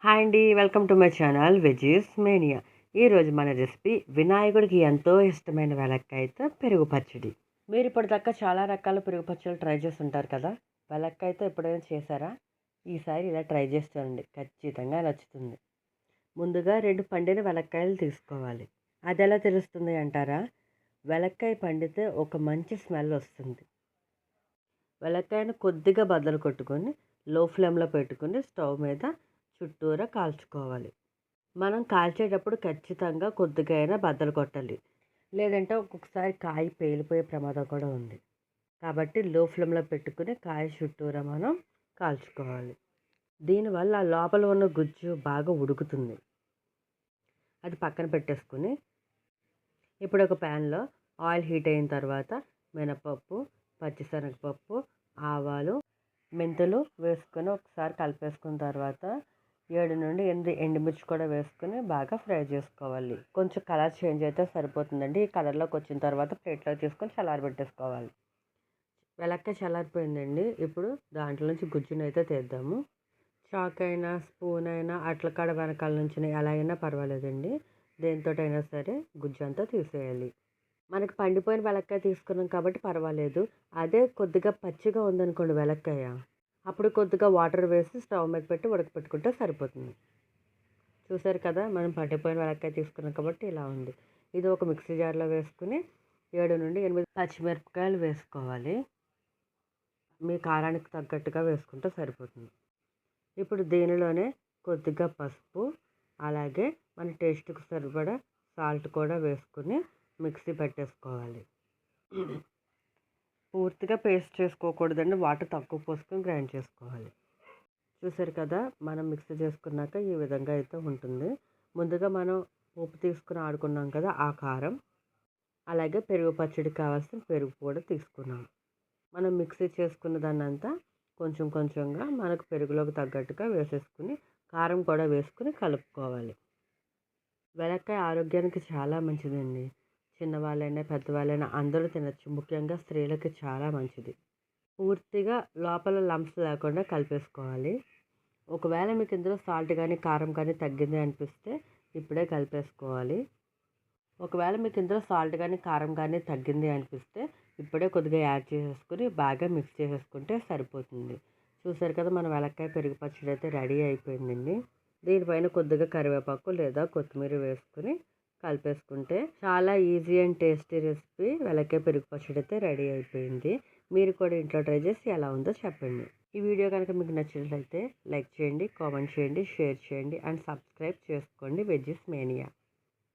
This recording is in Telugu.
హాయ్ అండి. Welcome to my channel veggies mania. ఈరోజు మన రెసిపీ వినాయకుడికి ఎంతో ఇష్టమైన వెలక్కాయతో పెరుగు పచ్చడి. మీరు ఇప్పటిదాకా చాలా రకాల పెరుగు పచ్చళ్ళు ట్రై చేసి ఉంటారు కదా. వెలక్కాయతో ఎప్పుడైనా చేశారా? ఈసారి ఇలా ట్రై చేసి చూడండి, ఖచ్చితంగా నచ్చుతుంది. ముందుగా 2 పండిన వెలక్కాయలు తీసుకోవాలి. అది ఎలా తెలుస్తుంది అంటారా? వెలక్కాయ పండితే ఒక మంచి స్మెల్ వస్తుంది. వెలక్కాయను కొద్దిగా బద్దలు కొట్టుకొని లో ఫ్లేమ్లో పెట్టుకుని స్టవ్ మీద చుట్టూరా కాల్చుకోవాలి. మనం కాల్చేటప్పుడు ఖచ్చితంగా కొద్దిగా అయినా బద్దలు కొట్టాలి, లేదంటే ఒక్కొక్కసారి కాయ పేలిపోయే ప్రమాదం కూడా ఉంది. కాబట్టి లో ఫ్లేమ్లో పెట్టుకుని కాయ చుట్టూరా మనం కాల్చుకోవాలి. దీనివల్ల లోపల ఉన్న గుజ్జు బాగా ఉడుకుతుంది. అది పక్కన పెట్టేసుకుని ఇప్పుడు ఒక ప్యాన్లో ఆయిల్ హీట్ అయిన తర్వాత మినపప్పు, పచ్చిశనగపప్పు, ఆవాలు, మెంతులు వేసుకొని ఒకసారి కలిపేసుకున్న తర్వాత 7 నుండి 8 ఎండుమిర్చి కూడా వేసుకొని బాగా ఫ్రై చేసుకోవాలి. కొంచెం కలర్ చేంజ్ అయితే సరిపోతుందండి. ఈ కలర్లోకి వచ్చిన తర్వాత ప్లేట్లో తీసుకొని చల్లారబెట్టేసుకోవాలి. వెలక్కాయ చల్లారిపోయిందండి. ఇప్పుడు దాంట్లో నుంచి గుజ్జును అయితే తీద్దాము. చాక్ అయినా స్పూన్ అయినా అట్లకాడ వెనకాల నుంచి ఎలా అయినా పర్వాలేదండి. దేనితోటైనా సరే గుజ్జు అంతా తీసేయాలి. మనకి పండిపోయిన వెలక్కాయ తీసుకున్నాం కాబట్టి పర్వాలేదు. అదే కొద్దిగా పచ్చిగా ఉందనుకోండి వెలక్కాయ, అప్పుడు కొద్దిగా వాటర్ వేసి స్టవ్ మీద పెట్టి ఉడకపెట్టుకుంటే సరిపోతుంది. చూసారు కదా, మనం పండిపోయిన వెలక్కాయ తీసుకున్నాం కాబట్టి ఇలా ఉంది. ఇది ఒక మిక్సీ జార్లో వేసుకుని 7 నుండి 8 పచ్చిమిరపకాయలు వేసుకోవాలి. మీ కారానికి తగ్గట్టుగా వేసుకుంటే సరిపోతుంది. ఇప్పుడు దీనిలోనే కొద్దిగా పసుపు, అలాగే మన టేస్ట్కి సరిపడా సాల్ట్ కూడా వేసుకుని మిక్సీ పెట్టేసుకోవాలి. పూర్తిగా పేస్ట్ చేసుకోకూడదండి, వాటర్ తక్కువ పోసుకొని గ్రైండ్ చేసుకోవాలి. చూసారు కదా, మనం మిక్సీ చేసుకున్నాక ఈ విధంగా అయితే ఉంటుంది. ముందుగా మనం ఉప్పు తీసుకుని ఆడుకున్నాం కదా, ఆ కారం, అలాగే పెరుగు పచ్చడికి కావాల్సిన పెరుగు కూడా తీసుకున్నాం. మనం మిక్సీ చేసుకున్న దాన్ని అంతా కొంచెం కొంచెంగా మనకు పెరుగులోకి తగ్గట్టుగా వేసేసుకుని కారం కూడా వేసుకుని కలుపుకోవాలి. వెలక్కాయ ఆరోగ్యానికి చాలా మంచిదండి. చిన్నవాళ్ళైనా పెద్దవాళ్ళైనా అందరూ తినచ్చు. ముఖ్యంగా స్త్రీలకి చాలా మంచిది. పూర్తిగా లోపల లంప్స్ లేకుండా కలిపేసుకోవాలి. ఒకవేళ మీకు ఇందులో సాల్ట్ కానీ కారం కానీ తగ్గింది అనిపిస్తే ఇప్పుడే కలిపేసుకోవాలి. ఒకవేళ మీకు ఇందులో సాల్ట్ కానీ కారం కానీ తగ్గింది అనిపిస్తే ఇప్పుడే కొద్దిగా యాడ్ చేసేసుకుని బాగా మిక్స్ చేసేసుకుంటే సరిపోతుంది. చూసారు కదా, మన వెలక్కాయ పెరుగు పచ్చడి అయితే రెడీ అయిపోయిందండి. దీనిపైన కొద్దిగా కరివేపాకు లేదా కొత్తిమీర వేసుకుని కలిపేసుకుంటే చాలా ఈజీ అండ్ టేస్టీ రెసిపీ వెలక్కాయ పెరుగు పచ్చడి అయితే రెడీ అయిపోయింది. మీరు కూడా ఇంట్లో ట్రై చేసి ఎలా ఉందో చెప్పండి. ఈ వీడియో కనుక మీకు నచ్చినట్లయితే లైక్ చేయండి, కామెంట్ చేయండి, షేర్ చేయండి అండ్ సబ్స్క్రైబ్ చేసుకోండి వెజీస్ మేనియా.